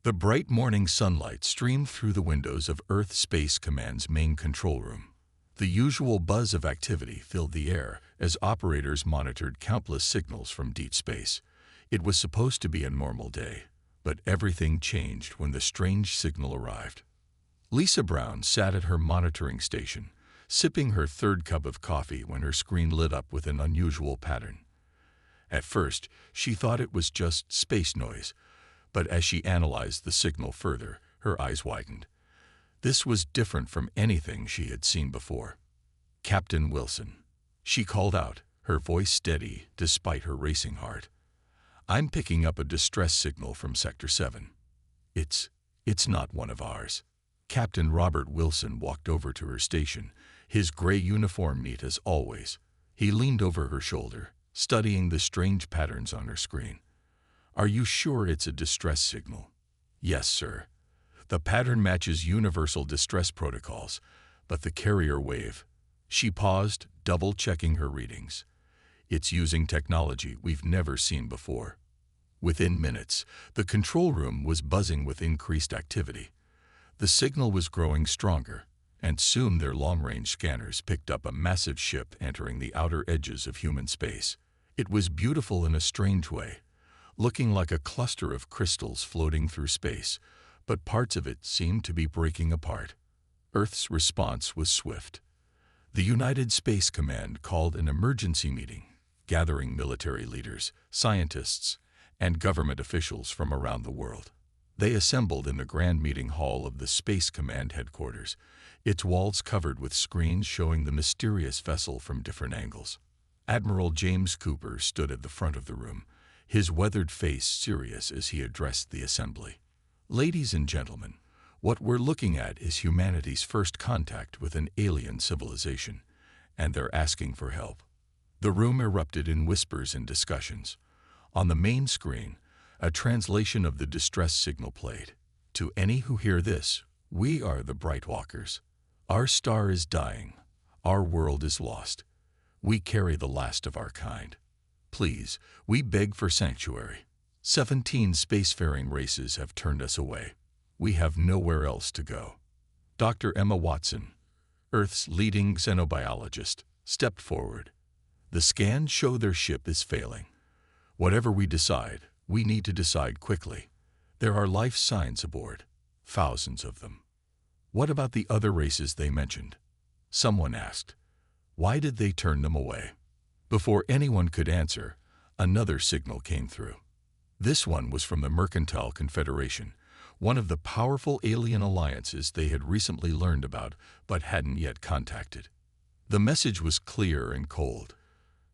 The bright morning sunlight streamed through the windows of Earth Space Command's main control room. The usual buzz of activity filled the air as operators monitored countless signals from deep space. It was supposed to be a normal day, but everything changed when the strange signal arrived. Lisa Brown sat at her monitoring station, sipping her third cup of coffee when her screen lit up with an unusual pattern. At first, she thought it was just space noise, but as she analyzed the signal further, her eyes widened. This was different from anything she had seen before. "Captain Wilson," she called out, her voice steady despite her racing heart. "I'm picking up a distress signal from Sector 7. It's not one of ours." Captain Robert Wilson walked over to her station, his gray uniform neat as always. He leaned over her shoulder, studying the strange patterns on her screen. "Are you sure it's a distress signal?" "Yes, sir. The pattern matches universal distress protocols, but the carrier wave..." She paused, double-checking her readings. "It's using technology we've never seen before." Within minutes, the control room was buzzing with increased activity. The signal was growing stronger, and soon their long-range scanners picked up a massive ship entering the outer edges of human space. It was beautiful in a strange way, looking like a cluster of crystals floating through space, but parts of it seemed to be breaking apart. Earth's response was swift. The United Space Command called an emergency meeting, gathering military leaders, scientists, and government officials from around the world. They assembled in the grand meeting hall of the Space Command headquarters, its walls covered with screens showing the mysterious vessel from different angles. Admiral James Cooper stood at the front of the room, his weathered face serious as he addressed the assembly. "Ladies and gentlemen, what we're looking at is humanity's first contact with an alien civilization, and they're asking for help." The room erupted in whispers and discussions. On the main screen, a translation of the distress signal played. "To any who hear this, we are the Brightwalkers. Our star is dying. Our world is lost. We carry the last of our kind. Please, we beg for sanctuary. 17 spacefaring races have turned us away. We have nowhere else to go." Dr. Emma Watson, Earth's leading xenobiologist, stepped forward. "The scans show their ship is failing. Whatever we decide, we need to decide quickly. There are life signs aboard, thousands of them." "What about the other races they mentioned?" someone asked. "Why did they turn them away?" Before anyone could answer, another signal came through. This one was from the Mercantile Confederation, one of the powerful alien alliances they had recently learned about but hadn't yet contacted. The message was clear and cold.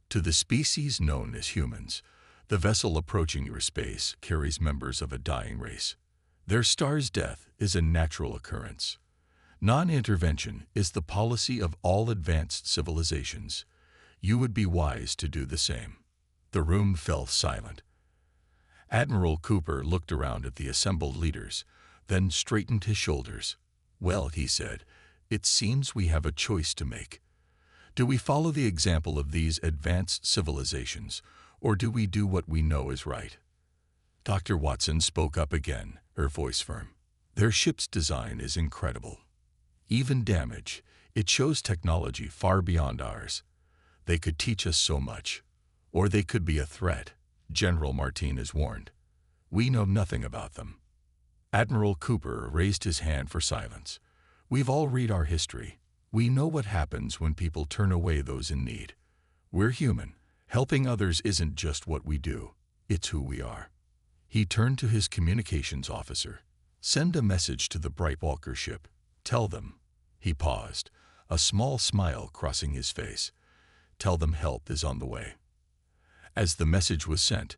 "To the species known as humans, the vessel approaching your space carries members of a dying race. Their star's death is a natural occurrence. Non-intervention is the policy of all advanced civilizations. You would be wise to do the same." The room fell silent. Admiral Cooper looked around at the assembled leaders, then straightened his shoulders. "Well," he said, "it seems we have a choice to make. Do we follow the example of these advanced civilizations, or do we do what we know is right?" Dr. Watson spoke up again, her voice firm. "Their ship's design is incredible. Even damage, it shows technology far beyond ours. They could teach us so much. Or they could be a threat," General Martinez warned. "We know nothing about them." Admiral Cooper raised his hand for silence. "We've all read our history. We know what happens when people turn away those in need. We're human. Helping others isn't just what we do, it's who we are." He turned to his communications officer. "Send a message to the Brightwalker ship. Tell them..." He paused, a small smile crossing his face. "Tell them help is on the way." As the message was sent,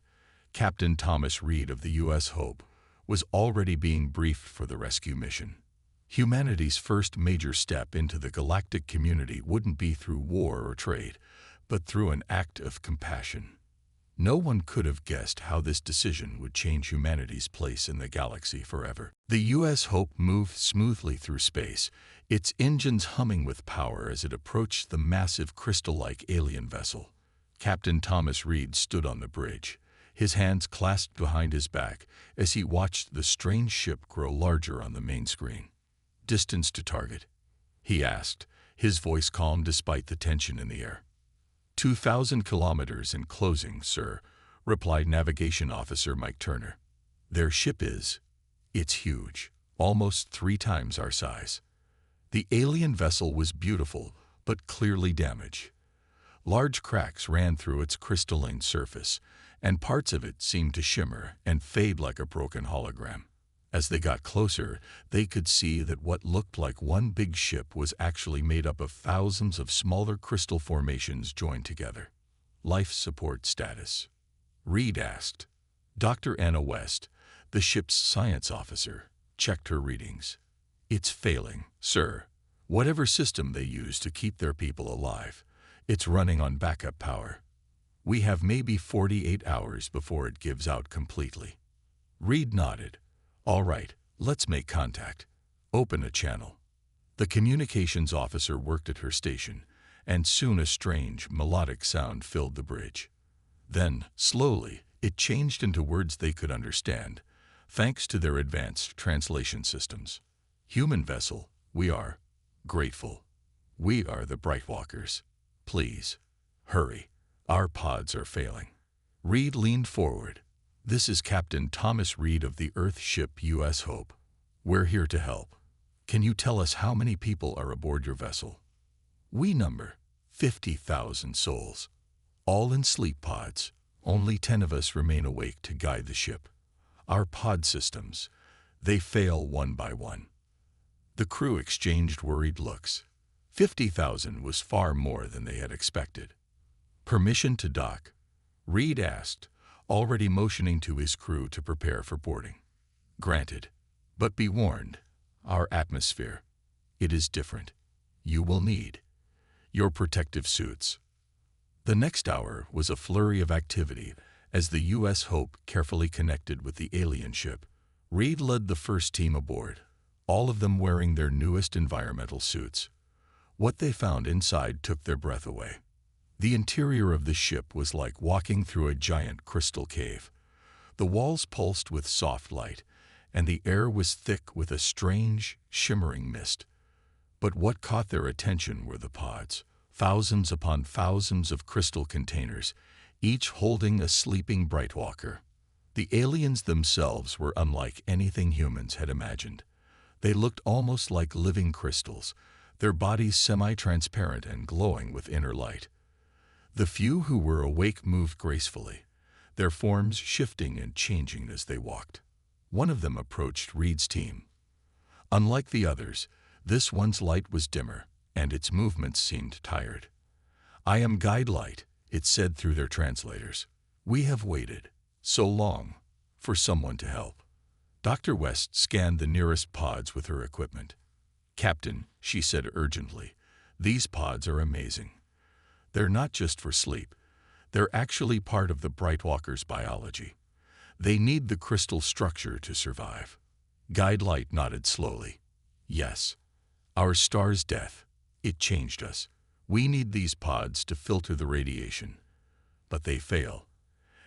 Captain Thomas Reed of the U.S. Hope was already being briefed for the rescue mission. Humanity's first major step into the galactic community wouldn't be through war or trade, but through an act of compassion. No one could have guessed how this decision would change humanity's place in the galaxy forever. The U.S. Hope moved smoothly through space, its engines humming with power as it approached the massive crystal-like alien vessel. Captain Thomas Reed stood on the bridge, his hands clasped behind his back as he watched the strange ship grow larger on the main screen. "Distance to target?" he asked, his voice calm despite the tension in the air. 2,000 kilometers in closing, sir," replied Navigation Officer Mike Turner. "Their ship is. It's huge, almost 3 times our size." The alien vessel was beautiful, but clearly damaged. Large cracks ran through its crystalline surface, and parts of it seemed to shimmer and fade like a broken hologram. As they got closer, they could see that what looked like one big ship was actually made up of thousands of smaller crystal formations joined together. "Life support status?" Reed asked. Dr. Anna West, the ship's science officer, checked her readings. "It's failing, sir. Whatever system they use to keep their people alive, it's running on backup power. We have maybe 48 hours before it gives out completely." Reed nodded. "All right, let's make contact. Open a channel." The communications officer worked at her station, and soon a strange, melodic sound filled the bridge. Then, slowly, it changed into words they could understand, thanks to their advanced translation systems. "Human vessel, we are grateful. We are the Brightwalkers. Please, hurry. Our pods are failing." Reed leaned forward. "This is Captain Thomas Reed of the Earth ship U.S. Hope. We're here to help. Can you tell us how many people are aboard your vessel?" "We number 50,000 souls, all in sleep pods. Only 10 of us remain awake to guide the ship. Our pod systems, they fail one by one." The crew exchanged worried looks. 50,000 was far more than they had expected. "Permission to dock?" Reed asked, already motioning to his crew to prepare for boarding. "Granted. But be warned, our atmosphere, it is different. You will need your protective suits." The next hour was a flurry of activity as the U.S. Hope carefully connected with the alien ship. Reed led the first team aboard, all of them wearing their newest environmental suits. What they found inside took their breath away. The interior of the ship was like walking through a giant crystal cave. The walls pulsed with soft light, and the air was thick with a strange, shimmering mist. But what caught their attention were the pods, thousands upon thousands of crystal containers, each holding a sleeping Brightwalker. The aliens themselves were unlike anything humans had imagined. They looked almost like living crystals, their bodies semi-transparent and glowing with inner light. The few who were awake moved gracefully, their forms shifting and changing as they walked. One of them approached Reed's team. Unlike the others, this one's light was dimmer, and its movements seemed tired. "I am Guide Light," it said through their translators. "We have waited so long for someone to help." Dr. West scanned the nearest pods with her equipment. "Captain," she said urgently, "these pods are amazing. They're not just for sleep. They're actually part of the Brightwalker's biology. They need the crystal structure to survive." Guide Light nodded slowly. "Yes. Our star's death, it changed us. We need these pods to filter the radiation. But they fail,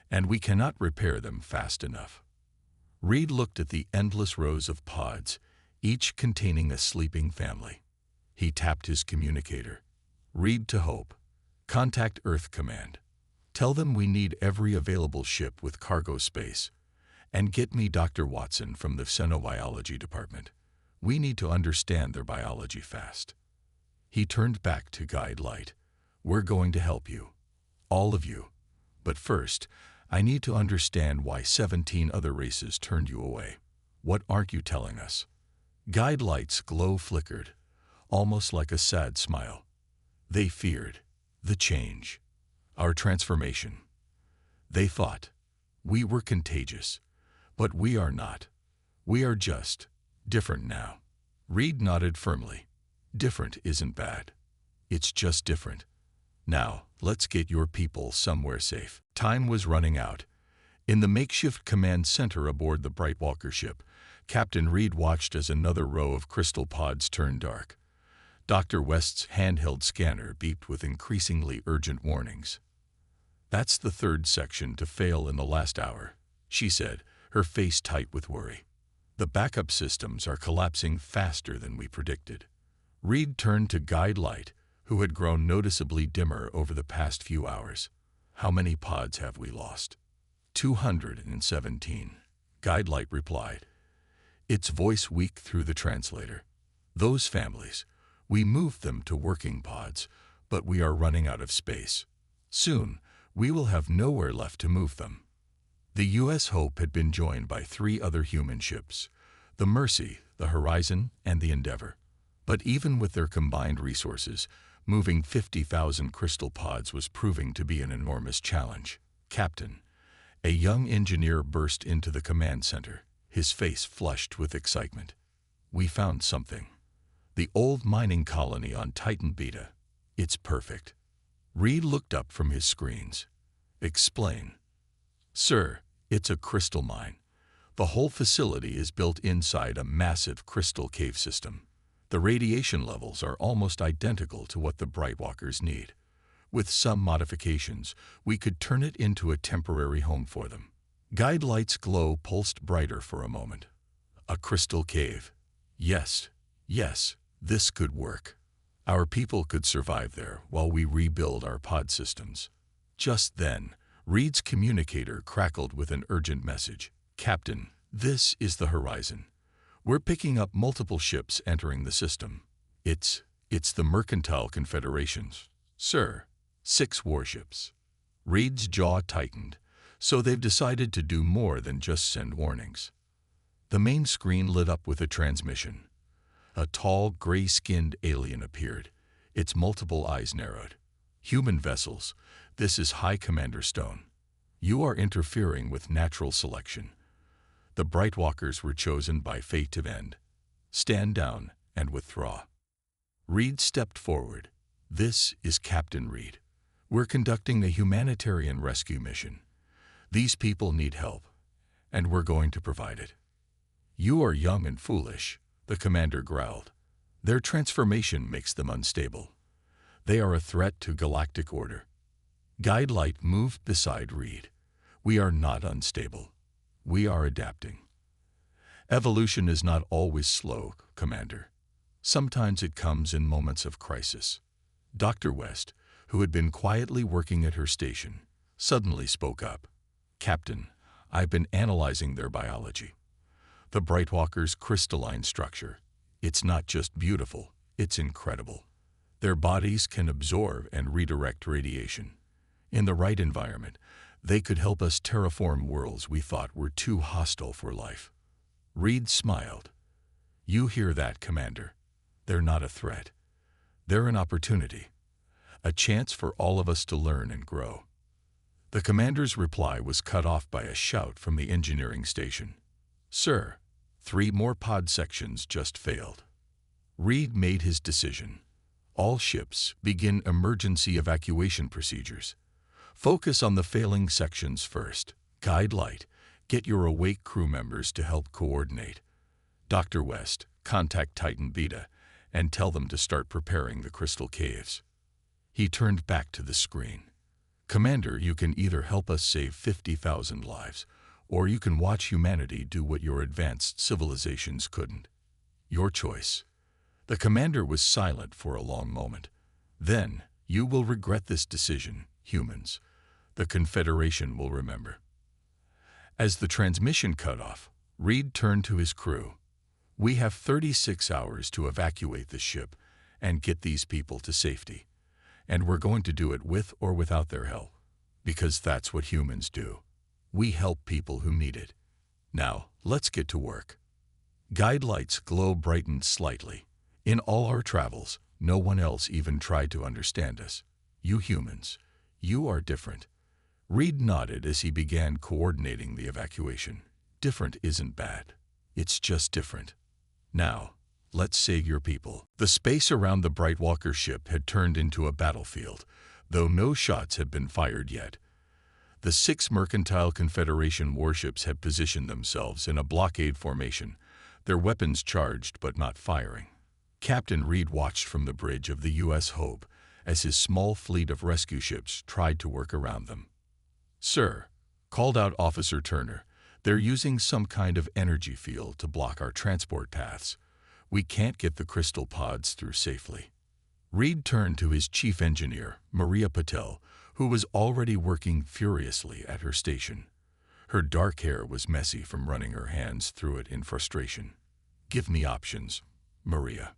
and we cannot repair them fast enough." Reed looked at the endless rows of pods, each containing a sleeping family. He tapped his communicator. "Reed to Hope. Contact Earth Command. Tell them we need every available ship with cargo space. And get me Dr. Watson from the Xenobiology Department. We need to understand their biology fast." He turned back to Guide Light. "We're going to help you. All of you. But first, I need to understand why 17 other races turned you away. What aren't you telling us?" Guide Light's glow flickered, almost like a sad smile. "They feared the change, our transformation. They thought we were contagious, but we are not. We are just different now." Reed nodded firmly. "Different isn't bad. It's just different. Now, let's get your people somewhere safe." Time was running out. In the makeshift command center aboard the Brightwalker ship, Captain Reed watched as another row of crystal pods turned dark. Dr. West's handheld scanner beeped with increasingly urgent warnings. That's the third section to fail in the last hour, she said, her face tight with worry. The backup systems are collapsing faster than we predicted. Reed turned to Guide Light, who had grown noticeably dimmer over the past few hours. How many pods have we lost? 217, Guide Light replied, its voice weak through the translator. Those families, we moved them to working pods, but we are running out of space. Soon, we will have nowhere left to move them. The U.S. Hope had been joined by 3 other human ships, the Mercy, the Horizon, and the Endeavor. But even with their combined resources, moving 50,000 crystal pods was proving to be an enormous challenge. Captain, a young engineer burst into the command center, his face flushed with excitement. We found something. The old mining colony on Titan Beta. It's perfect. Reed looked up from his screens. Explain. Sir, it's a crystal mine. The whole facility is built inside a massive crystal cave system. The radiation levels are almost identical to what the Brightwalkers need. With some modifications, we could turn it into a temporary home for them. Guide Light's glow pulsed brighter for a moment. A crystal cave. Yes, this could work. Our people could survive there while we rebuild our pod systems. Just then, Reed's communicator crackled with an urgent message. Captain, this is the Horizon. We're picking up multiple ships entering the system. It's the Mercantile Confederations. Sir, 6 warships. Reed's jaw tightened, so they've decided to do more than just send warnings. The main screen lit up with a transmission. A tall, gray-skinned alien appeared, its multiple eyes narrowed. Human vessels, this is High Commander Stone. You are interfering with natural selection. The Brightwalkers were chosen by fate to end. Stand down and withdraw. Reed stepped forward. This is Captain Reed. We're conducting a humanitarian rescue mission. These people need help, and we're going to provide it. You are young and foolish, the commander growled. Their transformation makes them unstable. They are a threat to galactic order. Guide Light moved beside Reed. We are not unstable. We are adapting. Evolution is not always slow, Commander. Sometimes it comes in moments of crisis. Dr. West, who had been quietly working at her station, suddenly spoke up. Captain, I've been analyzing their biology. The Brightwalkers' crystalline structure. It's not just beautiful, it's incredible. Their bodies can absorb and redirect radiation. In the right environment, they could help us terraform worlds we thought were too hostile for life. Reed smiled. You hear that, Commander? They're not a threat. They're an opportunity. A chance for all of us to learn and grow. The commander's reply was cut off by a shout from the engineering station. Sir, 3 more pod sections just failed. Reed made his decision. All ships begin emergency evacuation procedures. Focus on the failing sections first. Guide Light, get your awake crew members to help coordinate. Dr. West, contact Titan Beta and tell them to start preparing the crystal caves. He turned back to the screen. Commander, you can either help us save 50,000 lives, or you can watch humanity do what your advanced civilizations couldn't. Your choice. The commander was silent for a long moment. Then, you will regret this decision, humans. The Confederation will remember. As the transmission cut off, Reed turned to his crew. We have 36 hours to evacuate the ship and get these people to safety. And we're going to do it with or without their help, because that's what humans do. We help people who need it. Now, let's get to work. Guide Light's glow brightened slightly. In all our travels, no one else even tried to understand us. You humans, you are different. Reed nodded as he began coordinating the evacuation. Different isn't bad. It's just different. Now, let's save your people. The space around the Brightwalker ship had turned into a battlefield, though no shots had been fired yet. The 6 Mercantile Confederation warships had positioned themselves in a blockade formation, their weapons charged but not firing. Captain Reed watched from the bridge of the U.S. Hope as his small fleet of rescue ships tried to work around them. "Sir," called out Officer Turner, "they're using some kind of energy field to block our transport paths. We can't get the crystal pods through safely." Reed turned to his chief engineer, Maria Patel, who was already working furiously at her station. Her dark hair was messy from running her hands through it in frustration. "Give me options, Maria."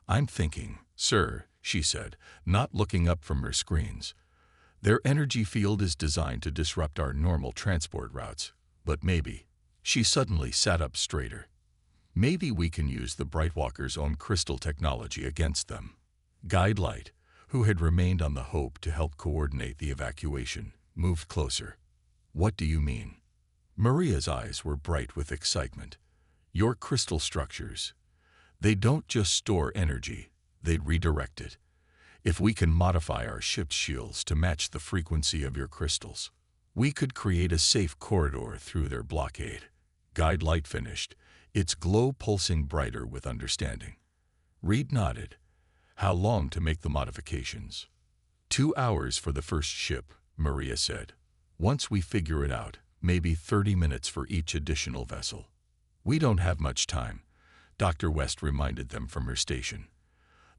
"I'm thinking, sir," she said, not looking up from her screens. "Their energy field is designed to disrupt our normal transport routes, but maybe—" She suddenly sat up straighter. "Maybe we can use the Brightwalker's own crystal technology against them." Guide Light, who had remained on the Hope to help coordinate the evacuation, moved closer. "What do you mean?" Maria's eyes were bright with excitement. "Your crystal structures. They don't just store energy, they redirect it. If we can modify our ship's shields to match the frequency of your crystals, we could create a safe corridor through their blockade." Guide Light finished, its glow pulsing brighter with understanding. Reed nodded. "How long to make the modifications?" 2 hours for the first ship, Maria said. "Once we figure it out, maybe 30 minutes for each additional vessel." "We don't have much time," Dr. West reminded them from her station.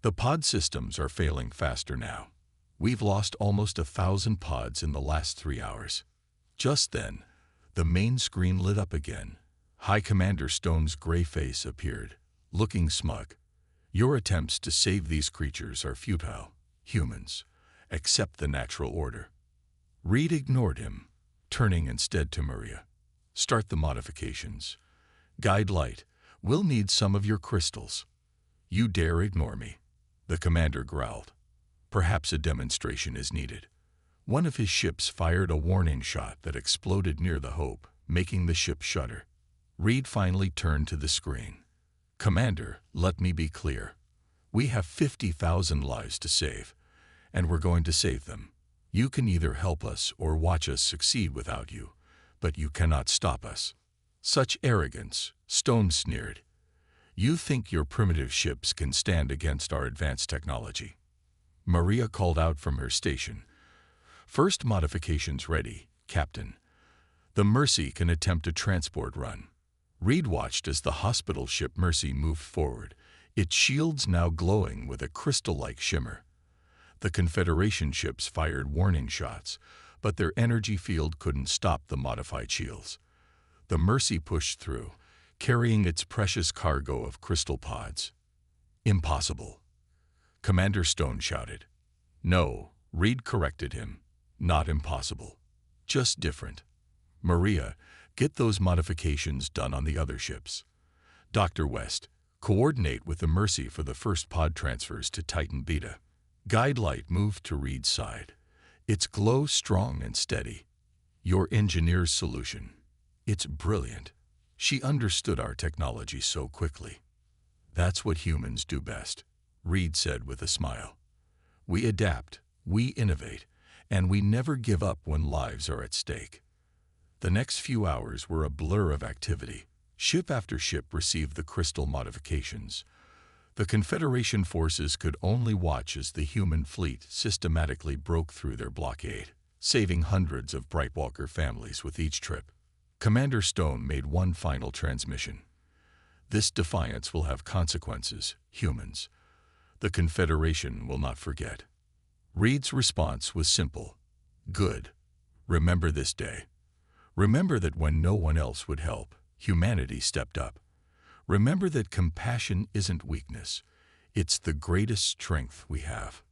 "The pod systems are failing faster now. We've lost almost 1,000 pods in the last 3 hours." Just then, the main screen lit up again. High Commander Stone's gray face appeared, looking smug. "Your attempts to save these creatures are futile, humans. Accept the natural order." Reed ignored him, turning instead to Maria. "Start the modifications. Guide Light, we'll need some of your crystals." "You dare ignore me?" the commander growled. "Perhaps a demonstration is needed." One of his ships fired a warning shot that exploded near the Hope, making the ship shudder. Reed finally turned to the screen. "Commander, let me be clear. We have 50,000 lives to save, and we're going to save them. You can either help us or watch us succeed without you, but you cannot stop us." "Such arrogance," Stone sneered. "You think your primitive ships can stand against our advanced technology?" Maria called out from her station. "First modifications ready, Captain. The Mercy can attempt a transport run." Reed watched as the hospital ship Mercy moved forward, its shields now glowing with a crystal-like shimmer. The Confederation ships fired warning shots, but their energy field couldn't stop the modified shields. The Mercy pushed through, carrying its precious cargo of crystal pods. "Impossible," Commander Stone shouted. "No," Reed corrected him. "Not impossible. Just different. Maria, get those modifications done on the other ships. Dr. West, coordinate with the Mercy for the first pod transfers to Titan Beta." Guide Light moved to Reed's side, its glow strong and steady. "Your engineer's solution. It's brilliant. She understood our technology so quickly." "That's what humans do best," Reed said with a smile. "We adapt, we innovate, and we never give up when lives are at stake." The next few hours were a blur of activity. Ship after ship received the crystal modifications. The Confederation forces could only watch as the human fleet systematically broke through their blockade, saving hundreds of Brightwalker families with each trip. Commander Stone made one final transmission. "This defiance will have consequences, humans. The Confederation will not forget." Reed's response was simple. "Good. Remember this day. Remember that when no one else would help, humanity stepped up. Remember that compassion isn't weakness. It's the greatest strength we have."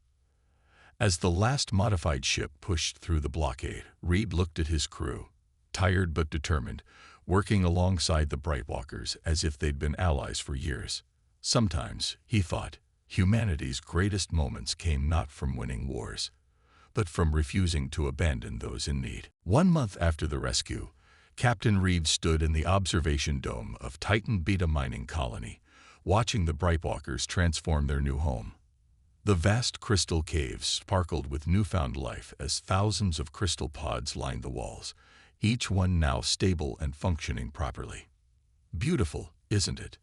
As the last modified ship pushed through the blockade, Reed looked at his crew, tired but determined, working alongside the Brightwalkers as if they'd been allies for years. Sometimes, he thought, humanity's greatest moments came not from winning wars, but from refusing to abandon those in need. 1 month after the rescue, Captain Reed stood in the observation dome of Titan Beta mining colony, watching the Brightwalkers transform their new home. The vast crystal caves sparkled with newfound life as thousands of crystal pods lined the walls, each one now stable and functioning properly. "Beautiful, isn't it?"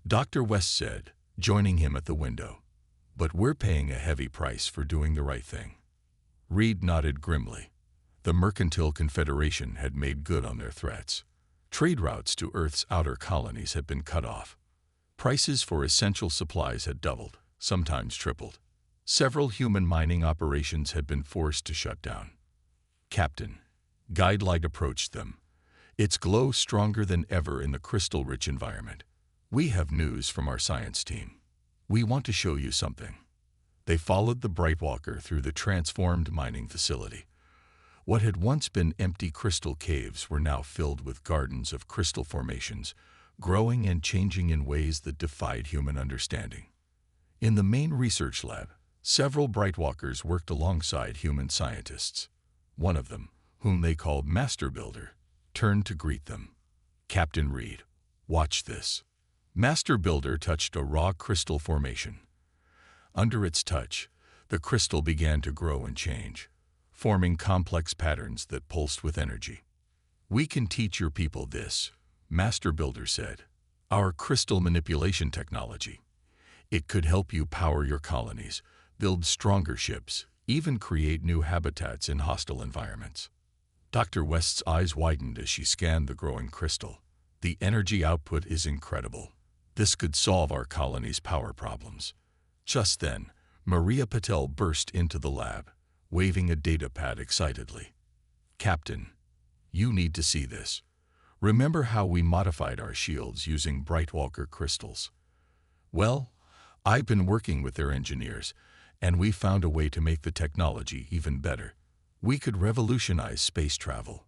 Dr. West said, joining him at the window. "But we're paying a heavy price for doing the right thing." Reed nodded grimly. The Mercantile Confederation had made good on their threats. Trade routes to Earth's outer colonies had been cut off. Prices for essential supplies had doubled, sometimes tripled. Several human mining operations had been forced to shut down. Captain, Guidelight approached them, its glow stronger than ever in the crystal-rich environment. We have news from our science team. We want to show you something. They followed the Brightwalker through the transformed mining facility. What had once been empty crystal caves were now filled with gardens of crystal formations, growing and changing in ways that defied human understanding. In the main research lab, several Brightwalkers worked alongside human scientists. One of them, whom they called Master Builder, turned to greet them. Captain Reed, watch this. Master Builder touched a raw crystal formation. Under its touch, the crystal began to grow and change, forming complex patterns that pulsed with energy. We can teach your people this, Master Builder said. Our crystal manipulation technology. It could help you power your colonies, build stronger ships, even create new habitats in hostile environments. Dr. West's eyes widened as she scanned the growing crystal. The energy output is incredible. This could solve our colony's power problems. Just then, Maria Patel burst into the lab, waving a datapad excitedly. Captain, you need to see this. Remember how we modified our shields using Brightwalker crystals? Well, I've been working with their engineers, and we found a way to make the technology even better. We could revolutionize space travel.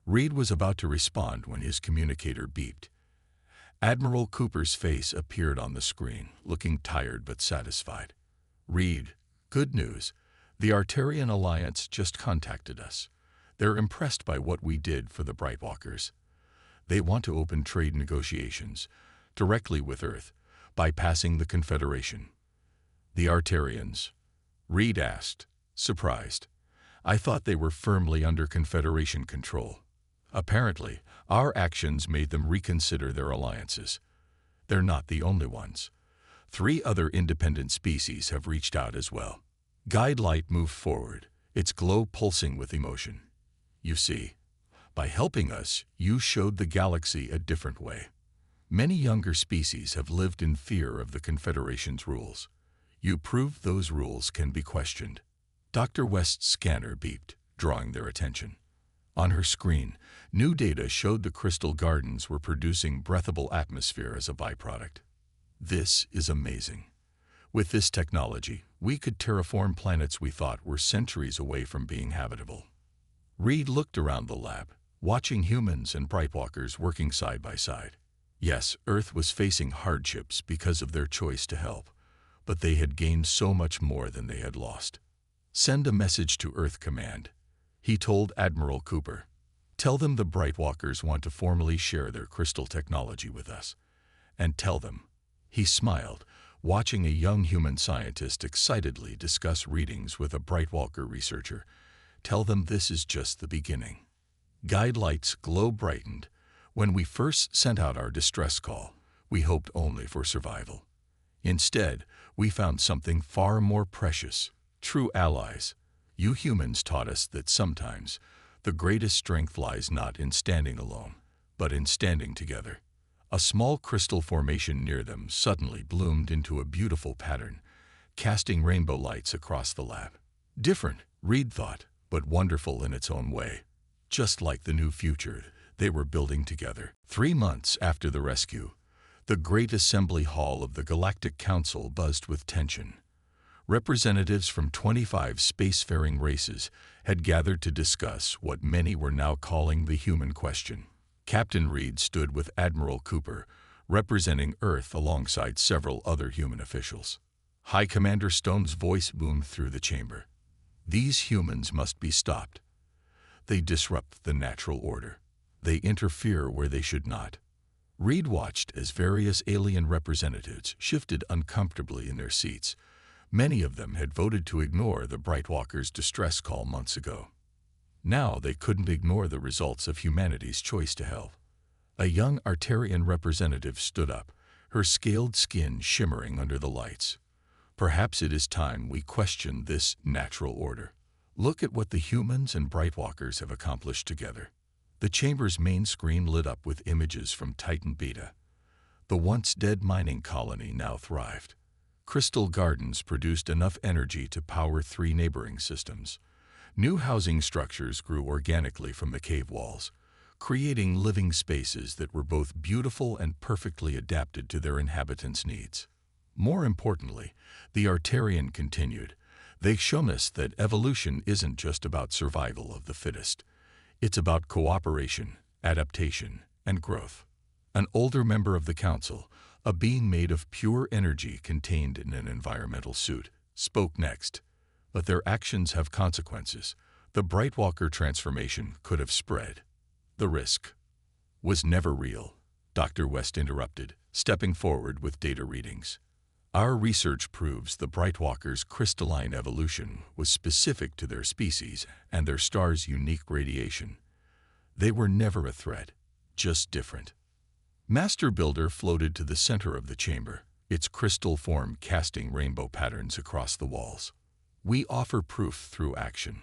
Reed was about to respond when his communicator beeped. Admiral Cooper's face appeared on the screen, looking tired but satisfied. Reed, good news. The Arterian Alliance just contacted us. They're impressed by what we did for the Brightwalkers. They want to open trade negotiations, directly with Earth, bypassing the Confederation. The Arterians? Reed asked, surprised. I thought they were firmly under Confederation control. Apparently, our actions made them reconsider their alliances. They're not the only ones. 3 other independent species have reached out as well. Guidelight moved forward, its glow pulsing with emotion. You see, by helping us, you showed the galaxy a different way. Many younger species have lived in fear of the Confederation's rules. You proved those rules can be questioned. Dr. West's scanner beeped, drawing their attention. On her screen, new data showed the crystal gardens were producing breathable atmosphere as a byproduct. This is amazing. With this technology, we could terraform planets we thought were centuries away from being habitable. Reed looked around the lab, watching humans and Brightwalkers working side by side. Yes, Earth was facing hardships because of their choice to help, but they had gained so much more than they had lost. Send a message to Earth Command, he told Admiral Cooper. Tell them the Brightwalkers want to formally share their crystal technology with us. And tell them, he smiled, watching a young human scientist excitedly discuss readings with a Brightwalker researcher. Tell them this is just the beginning. Guidelight's glow brightened. When we first sent out our distress call, we hoped only for survival. Instead, we found something far more precious, true allies. You humans taught us that sometimes the greatest strength lies not in standing alone, but in standing together. A small crystal formation near them suddenly bloomed into a beautiful pattern, casting rainbow lights across the lab. Different, Reed thought, but wonderful in its own way. Just like the new future they were building together. 3 months after the rescue, the Great Assembly Hall of the Galactic Council buzzed with tension. Representatives from 25 spacefaring races had gathered to discuss what many were now calling the human question. Captain Reed stood with Admiral Cooper, representing Earth alongside several other human officials. High Commander Stone's voice boomed through the chamber. These humans must be stopped. They disrupt the natural order. They interfere where they should not. Reed watched as various alien representatives shifted uncomfortably in their seats. Many of them had voted to ignore the Brightwalkers' distress call months ago. Now they couldn't ignore the results of humanity's choice to help. A young Arterian representative stood up, her scaled skin shimmering under the lights. Perhaps it is time we question this natural order. Look at what the humans and Brightwalkers have accomplished together. The chamber's main screen lit up with images from Titan Beta. The once dead mining colony now thrived. Crystal Gardens produced enough energy to power 3 neighboring systems. New housing structures grew organically from the cave walls, creating living spaces that were both beautiful and perfectly adapted to their inhabitants' needs. More importantly, the Artarian continued. They've shown us that evolution isn't just about survival of the fittest. It's about cooperation, adaptation, and growth. An older member of the council, a being made of pure energy contained in an environmental suit, spoke next. But their actions have consequences. The Brightwalker transformation could have spread. The risk was never real, Dr. West interrupted, stepping forward with data readings. Our research proves the Brightwalkers' crystalline evolution was specific to their species and their star's unique radiation. They were never a threat, just different. Master Builder floated to the center of the chamber, its crystal form casting rainbow patterns across the walls. We offer proof through action.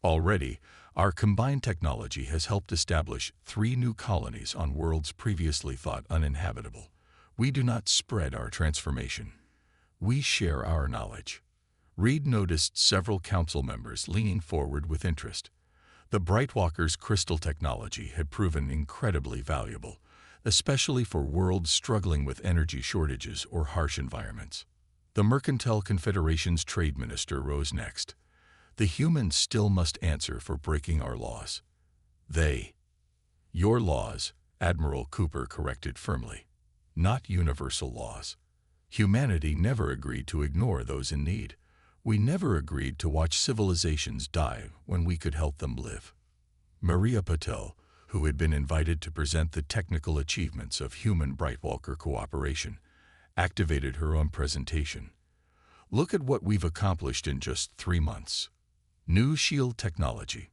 Already, our combined technology has helped establish 3 new colonies on worlds previously thought uninhabitable. We do not spread our transformation. We share our knowledge. Reed noticed several council members leaning forward with interest. The Brightwalkers' crystal technology had proven incredibly valuable, especially for worlds struggling with energy shortages or harsh environments. The Mercantile Confederation's trade minister rose next. The humans still must answer for breaking our laws. Your laws, Admiral Cooper corrected firmly, not universal laws. Humanity never agreed to ignore those in need. We never agreed to watch civilizations die when we could help them live. Maria Patel, who had been invited to present the technical achievements of human Brightwalker cooperation, activated her own presentation. Look at what we've accomplished in just 3 months. New shield technology,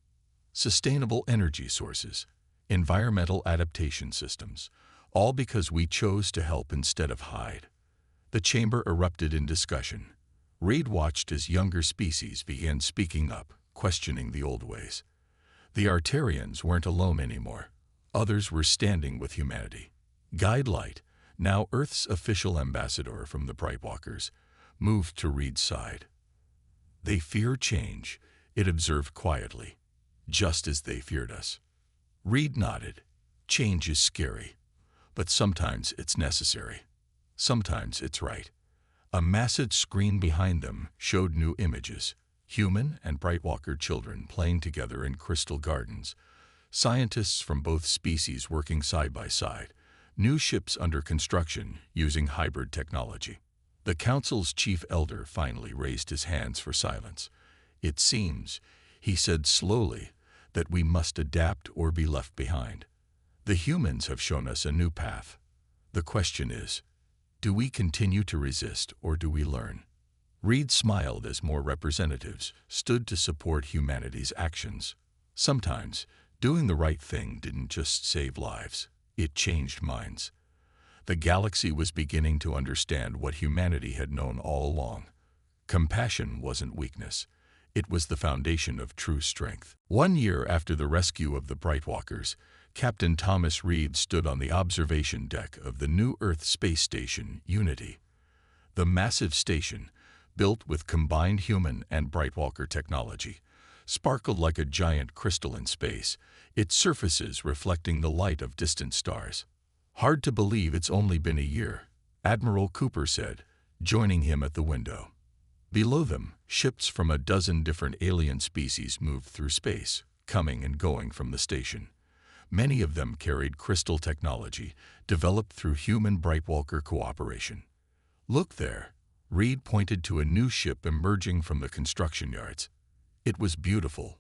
sustainable energy sources, environmental adaptation systems, all because we chose to help instead of hide. The chamber erupted in discussion. Reed watched as younger species began speaking up, questioning the old ways. The Artarians weren't alone anymore. Others were standing with humanity. Guide Light, now Earth's official ambassador from the Brightwalkers, moved to Reed's side. They fear change, it observed quietly, just as they feared us. Reed nodded. Change is scary, but sometimes it's necessary. Sometimes it's right. A massive screen behind them showed new images. Human and Brightwalker children playing together in crystal gardens. Scientists from both species working side by side. New ships under construction using hybrid technology. The council's chief elder finally raised his hands for silence. It seems, he said slowly, that we must adapt or be left behind. The humans have shown us a new path. The question is, do we continue to resist or do we learn? Reed smiled as more representatives stood to support humanity's actions. Sometimes, doing the right thing didn't just save lives, it changed minds. The galaxy was beginning to understand what humanity had known all along. Compassion wasn't weakness. It was the foundation of true strength. 1 year after the rescue of the Brightwalkers, Captain Thomas Reed stood on the observation deck of the New Earth space station, Unity. The massive station, built with combined human and Brightwalker technology, sparkled like a giant crystal in space, its surfaces reflecting the light of distant stars. Hard to believe it's only been a year, Admiral Cooper said, joining him at the window. Below them, ships from a dozen different alien species moved through space, coming and going from the station. Many of them carried crystal technology, developed through human Brightwalker cooperation. Look there, Reed pointed to a new ship emerging from the construction yards. It was beautiful,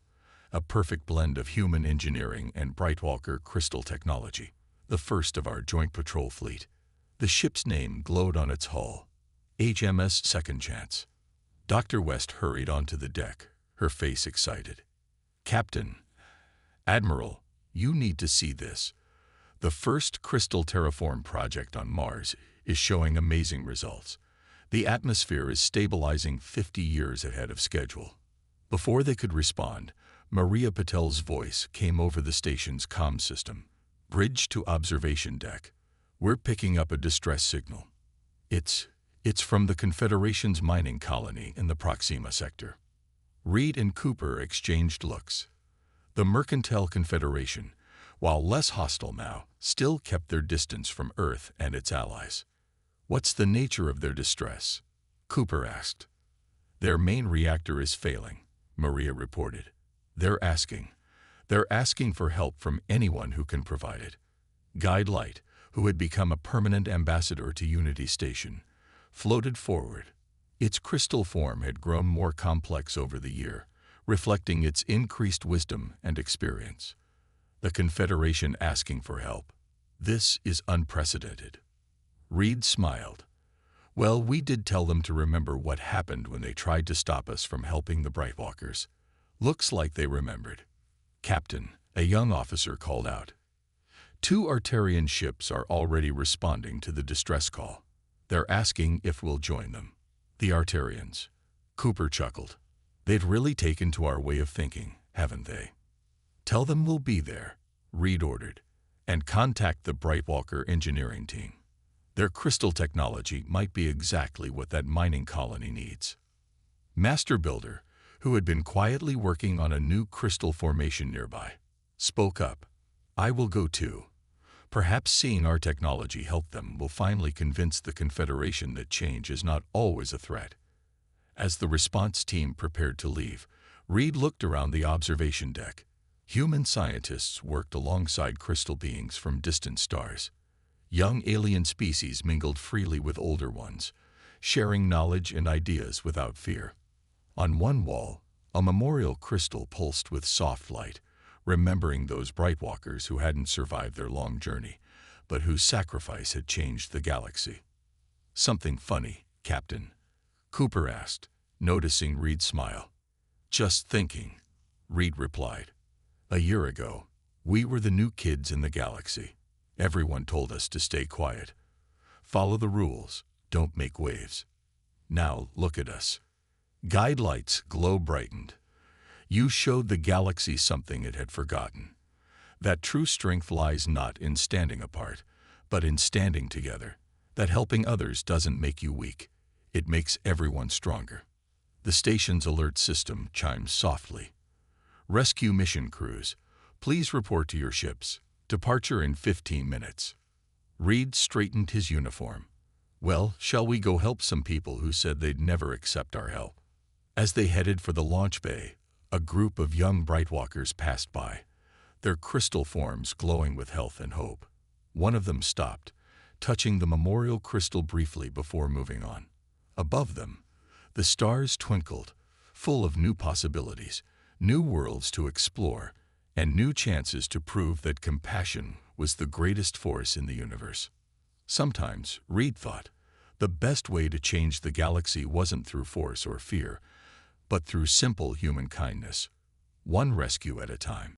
a perfect blend of human engineering and Brightwalker crystal technology, the first of our joint patrol fleet. The ship's name glowed on its hull, HMS Second Chance. Dr. West hurried onto the deck, her face excited. Captain, Admiral, you need to see this. The first crystal terraform project on Mars is showing amazing results. The atmosphere is stabilizing 50 years ahead of schedule. Before they could respond, Maria Patel's voice came over the station's comm system. Bridge to observation deck. We're picking up a distress signal. It's from the Confederation's mining colony in the Proxima sector. Reed and Cooper exchanged looks. The Mercantile Confederation, while less hostile now, still kept their distance from Earth and its allies. What's the nature of their distress? Cooper asked. Their main reactor is failing, Maria reported. They're asking for help from anyone who can provide it. Guide Light, who had become a permanent ambassador to Unity Station, floated forward. Its crystal form had grown more complex over the year, reflecting its increased wisdom and experience. The Confederation asking for help. This is unprecedented. Reed smiled. Well, we did tell them to remember what happened when they tried to stop us from helping the Brightwalkers. Looks like they remembered. Captain, a young officer called out. 2 Arterian ships are already responding to the distress call. They're asking if we'll join them. The Arterians. Cooper chuckled. They've really taken to our way of thinking, haven't they? Tell them we'll be there, Reed ordered, and contact the Brightwalker engineering team. Their crystal technology might be exactly what that mining colony needs. Master Builder, who had been quietly working on a new crystal formation nearby, spoke up. I will go too. Perhaps seeing our technology help them will finally convince the Confederation that change is not always a threat. As the response team prepared to leave, Reed looked around the observation deck. Human scientists worked alongside crystal beings from distant stars. Young alien species mingled freely with older ones, sharing knowledge and ideas without fear. On one wall, a memorial crystal pulsed with soft light, remembering those Brightwalkers who hadn't survived their long journey, but whose sacrifice had changed the galaxy. Something funny, Captain? Cooper asked, noticing Reed's smile. Just thinking, Reed replied. A year ago, we were the new kids in the galaxy. Everyone told us to stay quiet. Follow the rules, don't make waves. Now look at us. Guide Light's glow brightened. You showed the galaxy something it had forgotten. That true strength lies not in standing apart, but in standing together. That helping others doesn't make you weak. It makes everyone stronger. The station's alert system chimes softly. Rescue mission crews, please report to your ships. Departure in 15 minutes. Reed straightened his uniform. Well, shall we go help some people who said they'd never accept our help? As they headed for the launch bay, a group of young Brightwalkers passed by, their crystal forms glowing with health and hope. One of them stopped, touching the memorial crystal briefly before moving on. Above them, the stars twinkled, full of new possibilities, new worlds to explore, and new chances to prove that compassion was the greatest force in the universe. Sometimes, Reed thought, the best way to change the galaxy wasn't through force or fear, but through simple human kindness, one rescue at a time.